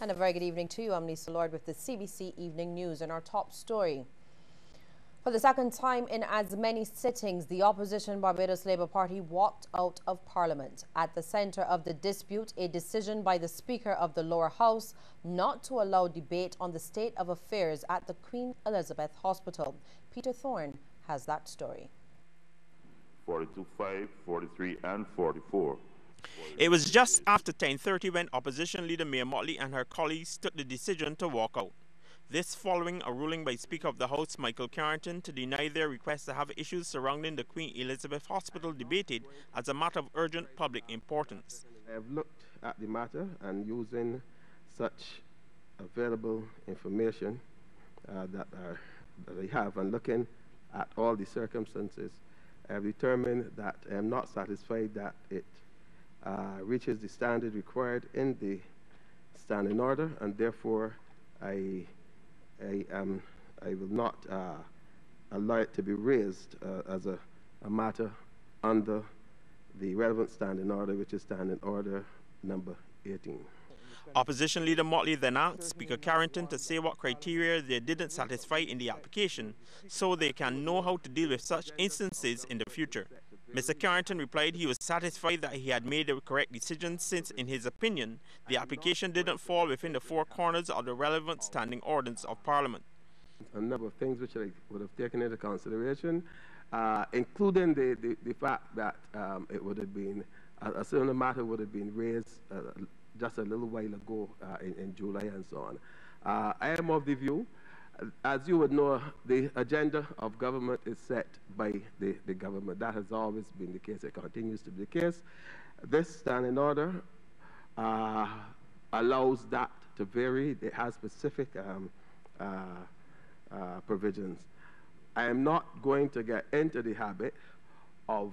And a very good evening to you. I'm Lisa Lord with the CBC Evening News and our top story. For the second time in as many sittings, the opposition Barbados Labour Party walked out of Parliament. At the centre of the dispute, a decision by the Speaker of the lower house not to allow debate on the state of affairs at the Queen Elizabeth Hospital. Peter Thorne has that story. 42-5, 43 and 44. It was just after 10:30 when Opposition Leader Mia Motley and her colleagues took the decision to walk out. This following a ruling by Speaker of the House Michael Carrington to deny their request to have issues surrounding the Queen Elizabeth Hospital debated as a matter of urgent public importance. I have looked at the matter and using such available information that I have and looking at all the circumstances, I have determined that I am not satisfied that it reaches the standard required in the standing order, and therefore I will not allow it to be raised as a matter under the relevant standing order, which is standing order number 18. Opposition Leader Motley then asked Speaker Carrington to say what criteria they didn't satisfy in the application so they can know how to deal with such instances in the future. Mr. Carrington replied he was satisfied that he had made the correct decision since, in his opinion, the application didn't fall within the four corners of the relevant standing orders of Parliament. A number of things which I would have taken into consideration, including the fact that it would have been, a similar matter would have been raised just a little while ago in July and so on. I am of the view, as you would know, the agenda of government is set by the government. That has always been the case. It continues to be the case. This standing order allows that to vary. It has specific provisions. I am not going to get into the habit of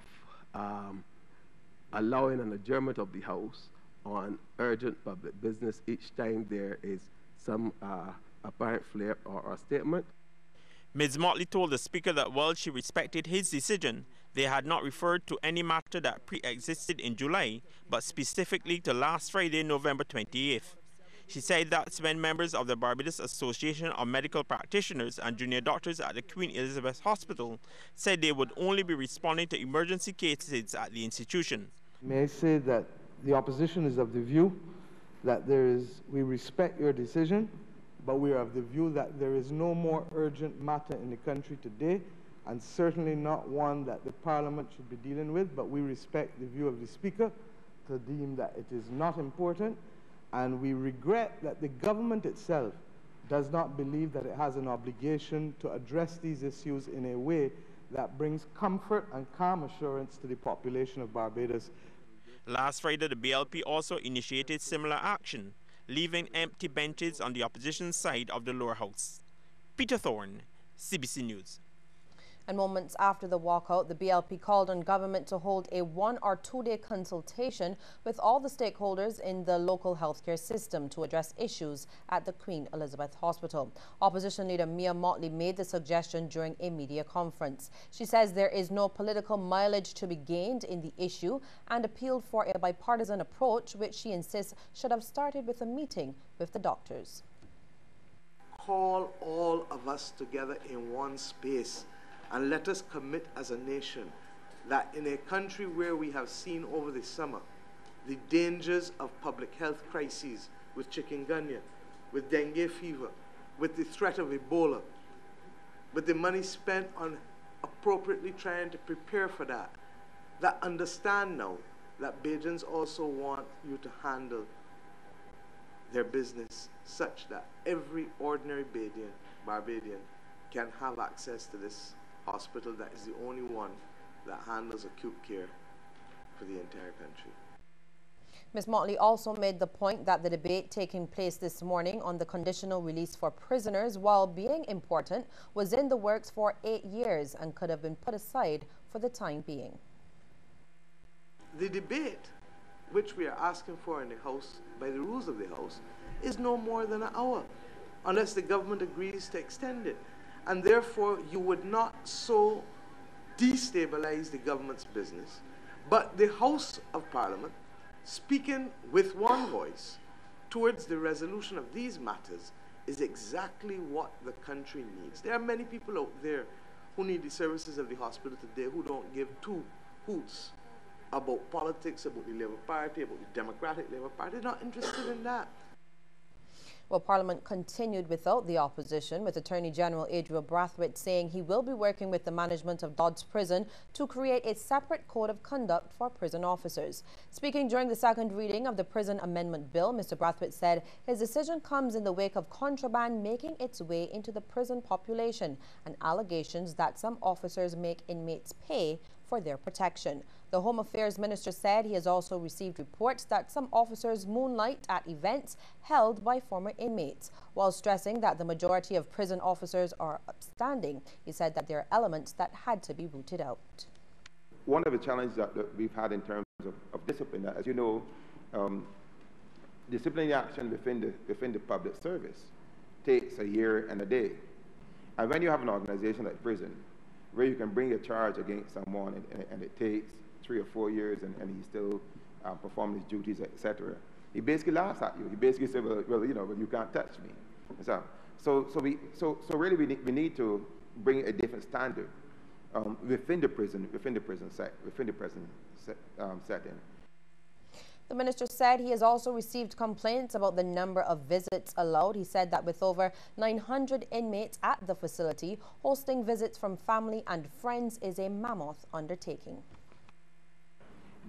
allowing an adjournment of the House on urgent public business each time there is some apparent flare or statement. Ms. Motley told the Speaker that while she respected his decision, they had not referred to any matter that pre-existed in July, but specifically to last Friday, November 28th. She said that's when members of the Barbados Association of Medical Practitioners and junior doctors at the Queen Elizabeth Hospital said they would only be responding to emergency cases at the institution. May I say that the opposition is of the view that we respect your decision, but we are of the view that there is no more urgent matter in the country today, and certainly not one that the Parliament should be dealing with, but we respect the view of the Speaker to deem that it is not important, and we regret that the government itself does not believe that it has an obligation to address these issues in a way that brings comfort and calm assurance to the population of Barbados. Last Friday, the BLP also initiated similar action, leaving empty benches on the opposition side of the lower house. Peter Thorne, CBC News. And moments after the walkout, the BLP called on government to hold a 1 or 2 day consultation with all the stakeholders in the local healthcare system to address issues at the Queen Elizabeth Hospital. Opposition leader Mia Motley made the suggestion during a media conference. She says there is no political mileage to be gained in the issue and appealed for a bipartisan approach, which she insists should have started with a meeting with the doctors. Call all of us together in one space and let us commit as a nation that in a country where we have seen over the summer the dangers of public health crises with chikungunya, with dengue fever, with the threat of Ebola, with the money spent on appropriately trying to prepare for that, that understand now that Bajans also want you to handle their business such that every ordinary Barbadian can have access to this hospital that is the only one that handles acute care for the entire country. Ms. Motley also made the point that the debate taking place this morning on the conditional release for prisoners, while being important, was in the works for 8 years and could have been put aside for the time being. The debate, which we are asking for in the House by the rules of the House, is no more than an hour, unless the government agrees to extend it. And therefore, you would not so destabilize the government's business, but the House of Parliament, speaking with one voice, towards the resolution of these matters is exactly what the country needs. There are many people out there who need the services of the hospital today who don't give two hoots about politics, about the Labour Party, about the Democratic Labour Party. They're not interested in that. Well, Parliament continued without the opposition, with Attorney General Adriel Brathwaite saying he will be working with the management of Dodds Prison to create a separate code of conduct for prison officers. Speaking during the second reading of the Prison Amendment Bill, Mr. Brathwaite said his decision comes in the wake of contraband making its way into the prison population and allegations that some officers make inmates pay for their protection. The Home Affairs Minister said he has also received reports that some officers moonlight at events held by former inmates. While stressing that the majority of prison officers are upstanding, he said that there are elements that had to be rooted out. One of the challenges that we've had in terms of discipline, as you know, disciplinary action within the public service takes a year and a day. And when you have an organization like prison, where you can bring a charge against someone and it takes 3 or 4 years and he's still performing his duties, etc. He basically laughs at you. He basically says, well, you can't touch me. So really we need to bring a different standard within the prison setting. The minister said he has also received complaints about the number of visits allowed. He said that with over 900 inmates at the facility, hosting visits from family and friends is a mammoth undertaking.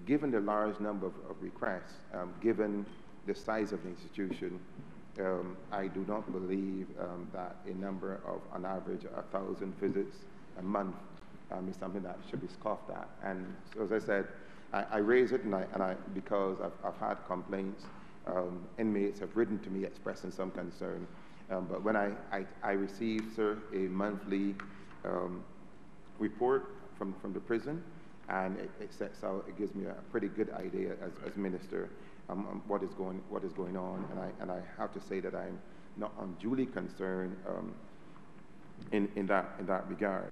Given the large number of requests, given the size of the institution, I do not believe that a number of, on average, 1,000 visits a month is something that should be scoffed at. And so, as I said, I raise it because I've had complaints. Inmates have written to me expressing some concern. But when I receive, sir, a monthly report from the prison, and it sets out, it gives me a pretty good idea as minister what is going on, and I have to say that I'm not unduly concerned in that regard.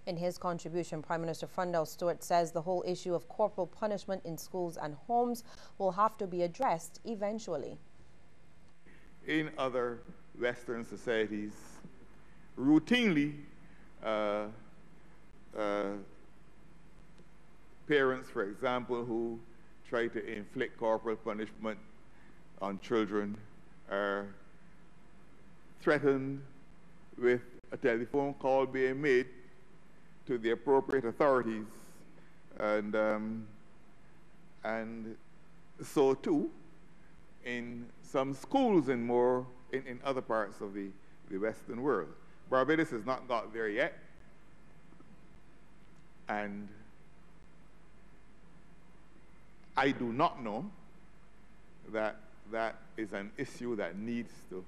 In his contribution, Prime Minister Fundell Stewart says the whole issue of corporal punishment in schools and homes will have to be addressed eventually. In other Western societies, routinely, parents, for example, who try to inflict corporal punishment on children are threatened with a telephone call being made to the appropriate authorities, and so too in some schools in other parts of the Western world. Barbados has not got there yet, and I do not know that that is an issue that needs to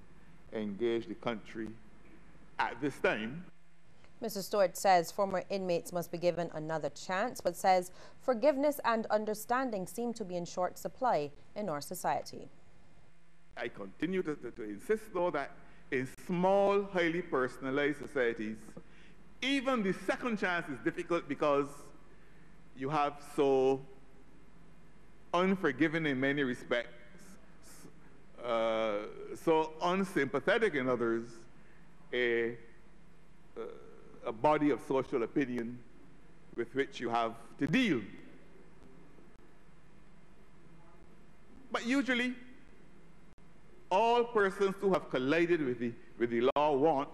engage the country at this time. Mr. Stewart says former inmates must be given another chance, but says forgiveness and understanding seem to be in short supply in our society. I continue to insist, though, that in small, highly personalized societies, even the second chance is difficult because you have so unforgiving in many respects, so unsympathetic in others, a body of social opinion with which you have to deal. But usually, all persons who have collided with the law want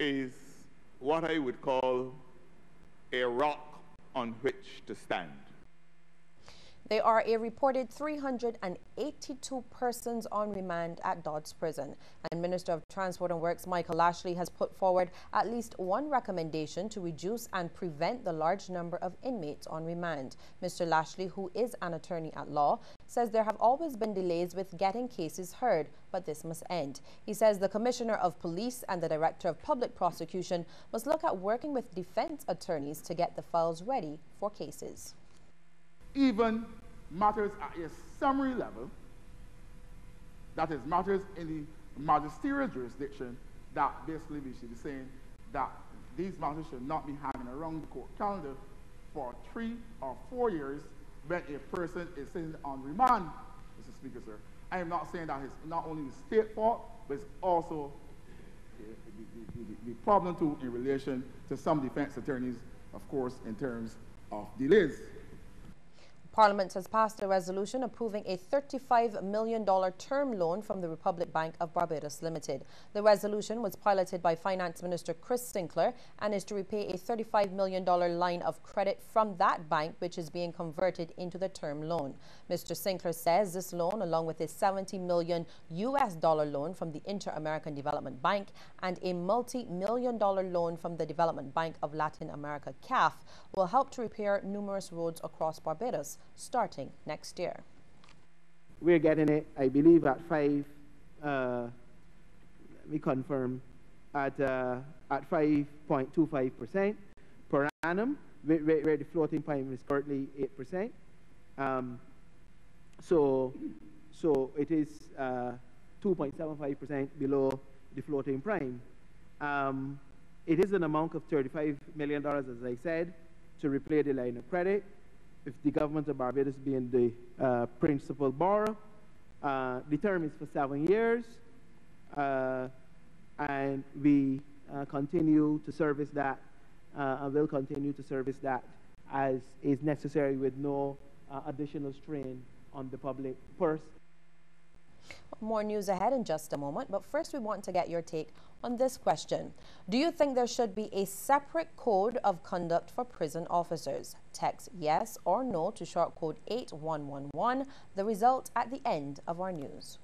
is what I would call a rock on which to stand. There are a reported 382 persons on remand at Dodds Prison, and Minister of Transport and Works Michael Lashley has put forward at least one recommendation to reduce and prevent the large number of inmates on remand. Mr. Lashley, who is an attorney at law, says there have always been delays with getting cases heard, but this must end. He says the Commissioner of Police and the Director of Public Prosecution must look at working with defense attorneys to get the files ready for cases. Even matters at a summary level, that is, matters in the magisterial jurisdiction, that basically we should be saying that these matters should not be hanging around the court calendar for 3 or 4 years when a person is sitting on remand. Mr. Speaker, sir. I am not saying that it's not only the state fault, but it's also the problem too in relation to some defense attorneys, of course, in terms of delays. Parliament has passed a resolution approving a $35 million term loan from the Republic Bank of Barbados Limited. The resolution was piloted by Finance Minister Chris Sinclair and is to repay a $35 million line of credit from that bank, which is being converted into the term loan. Mr. Sinclair says this loan, along with a $70 million US loan from the Inter-American Development Bank and a multi-million-dollar loan from the Development Bank of Latin America, CAF, will help to repair numerous roads across Barbados starting next year. We're getting it, I believe, at 5, let me confirm, at 5.25% per annum, where the floating point is currently 8%. So it is 2.75% below the floating prime. It is an amount of $35 million, as I said, to repay the line of credit, if the government of Barbados being the principal borrower. The term is for 7 years, and we continue to service that and will continue to service that as is necessary with no additional strain on the public purse. More news ahead in just a moment, but first we want to get your take on this question. Do you think there should be a separate code of conduct for prison officers? Text yes or no to short code 8111. The result at the end of our news.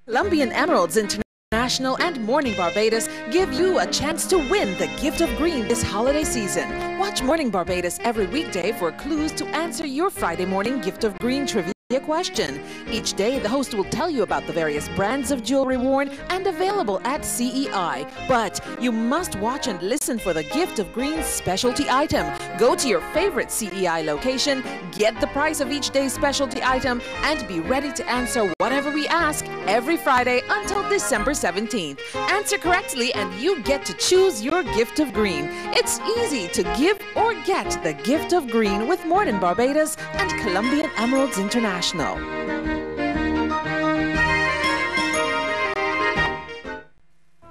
Colombian Emeralds International and Morning Barbados give you a chance to win the gift of green this holiday season. Watch Morning Barbados every weekday for clues to answer your Friday morning gift of green trivia question. Each day, the host will tell you about the various brands of jewelry worn and available at CEI. But you must watch and listen for the gift of green specialty item. Go to your favorite CEI location, get the price of each day's specialty item, and be ready to answer whatever we ask every Friday until December 17th. Answer correctly and you get to choose your gift of green. It's easy to give or get the gift of green with Morning Barbados and Colombian Emeralds International.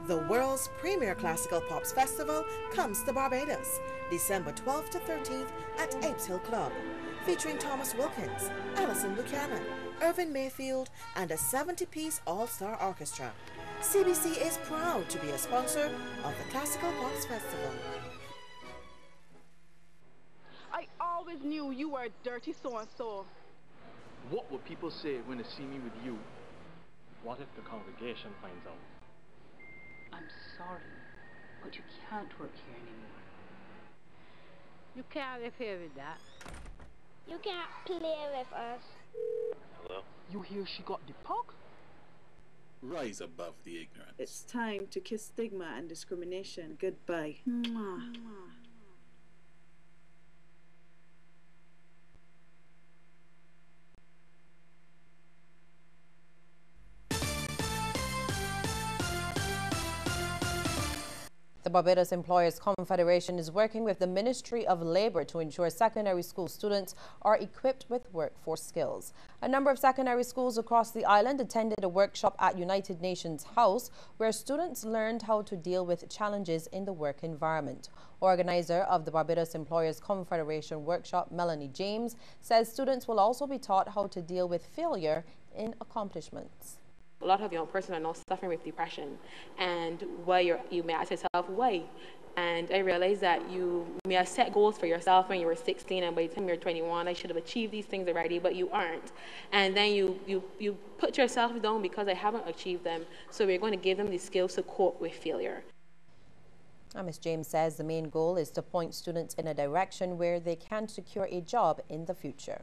The world's premier classical pops festival comes to Barbados, December 12th to 13th at Apes Hill Club, featuring Thomas Wilkins, Alison Buchanan, Irvin Mayfield, and a 70-piece all-star orchestra. CBC is proud to be a sponsor of the Classical Pops Festival. I always knew you were dirty so-and-so. What will people say when they see me with you? What if the congregation finds out? I'm sorry, but you can't work here anymore. You can't live here with that. You can't play with us. Hello? You hear she got the pug? Rise above the ignorance. It's time to kiss stigma and discrimination goodbye. Mwah. Mwah. The Barbados Employers Confederation is working with the Ministry of Labour to ensure secondary school students are equipped with workforce skills. A number of secondary schools across the island attended a workshop at United Nations House where students learned how to deal with challenges in the work environment. Organizer of the Barbados Employers Confederation workshop, Melanie James, says students will also be taught how to deal with failure in accomplishments. A lot of young persons are now suffering with depression, and you may ask yourself, why? And I realized that you may have set goals for yourself when you were 16, and by the time you're 21, I should have achieved these things already, but you aren't. And then you put yourself down because I haven't achieved them, so we're going to give them the skills to cope with failure. Ms. James says the main goal is to point students in a direction where they can secure a job in the future.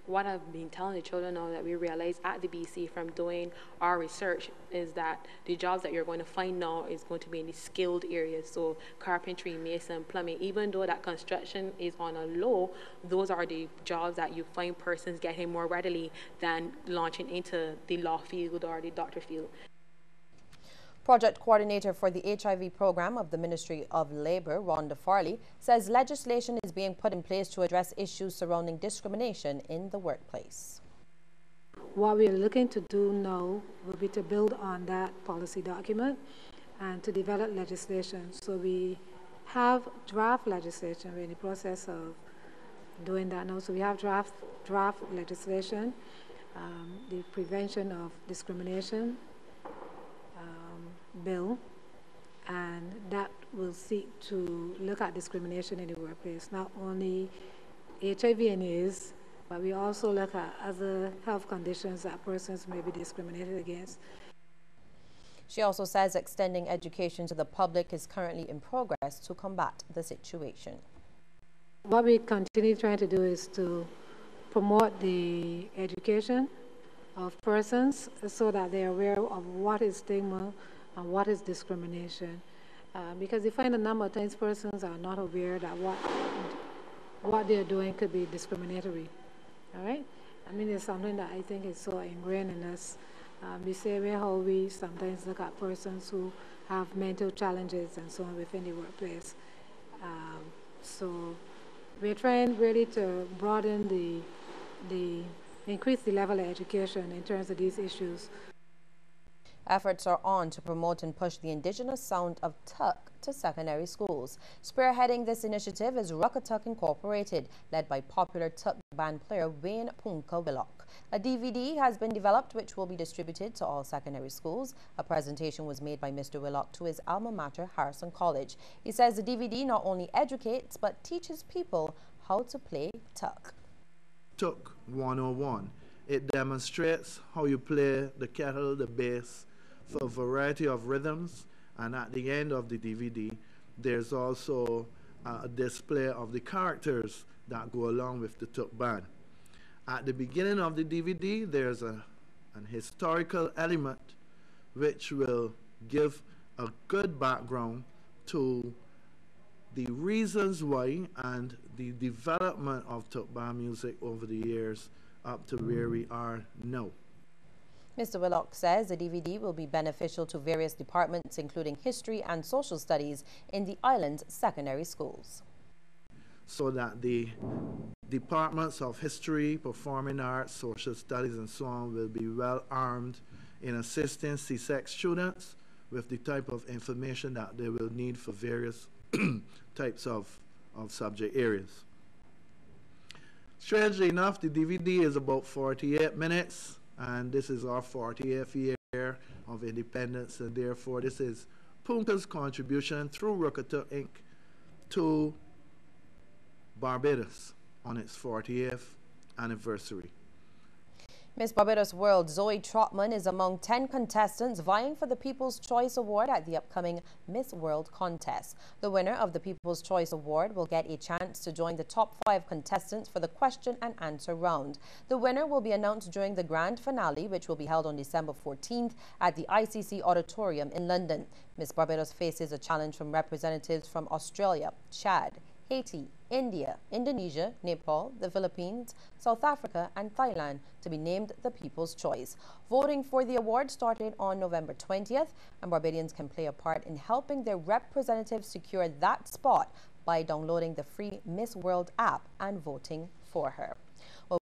What I've been telling the children now that we realize at the BC from doing our research is that the jobs that you're going to find now is going to be in the skilled areas, so carpentry, mason, plumbing. Even though that construction is on a low, those are the jobs that you find persons getting more readily than launching into the law field or the doctor field. Project coordinator for the HIV program of the Ministry of Labour, Rhonda Farley, says legislation is being put in place to address issues surrounding discrimination in the workplace. What we are looking to do now will be to build on that policy document and to develop legislation. So we have draft legislation. We're in the process of doing that now. So we have draft legislation, the Prevention of Discrimination bill, and that will seek to look at discrimination in the workplace, not only HIV and AIDS, but we also look at other health conditions that persons may be discriminated against. She also says extending education to the public is currently in progress to combat the situation. What we continue trying to do is to promote the education of persons so that they are aware of what is stigma and what is discrimination. Because we find a number of times persons are not aware that what they're doing could be discriminatory. All right? I mean, it's something that I think is so ingrained in us. The same way how we sometimes look at persons who have mental challenges and so on within the workplace. So we're trying really to broaden increase the level of education in terms of these issues. Efforts are on to promote and push the indigenous sound of Tuk to secondary schools. Spearheading this initiative is Ruckatuk Incorporated, led by popular Tuk band player Wayne Punka Willock. A DVD has been developed which will be distributed to all secondary schools. A presentation was made by Mr. Willock to his alma mater, Harrison College. He says the DVD not only educates but teaches people how to play Tuk. Tuk 101. It demonstrates how you play the kettle, the bass, for a variety of rhythms, and at the end of the DVD there's also a display of the characters that go along with the Tuk band. At the beginning of the DVD there's an historical element which will give a good background to the reasons why and the development of Tuk band music over the years up to where we are now. Mr. Willock says the DVD will be beneficial to various departments, including history and social studies in the island's secondary schools. So that the departments of history, performing arts, social studies, and so on will be well armed in assisting CSEC students with the type of information that they will need for various types of subject areas. Strangely enough, the DVD is about 48 minutes. And this is our 40th year of independence, and therefore this is Punka's contribution through Ruckatuk Inc. to Barbados on its 40th anniversary. Miss Barbados World Zoe Trotman is among 10 contestants vying for the People's Choice Award at the upcoming Miss World contest. The winner of the People's Choice Award will get a chance to join the top 5 contestants for the question and answer round. The winner will be announced during the grand finale, which will be held on December 14th at the ICC Auditorium in London. Miss Barbados faces a challenge from representatives from Australia, Chad, Haiti, India, Indonesia, Nepal, the Philippines, South Africa and Thailand to be named the People's Choice. Voting for the award started on November 20th, and Barbadians can play a part in helping their representatives secure that spot by downloading the free Miss World app and voting for her. Well,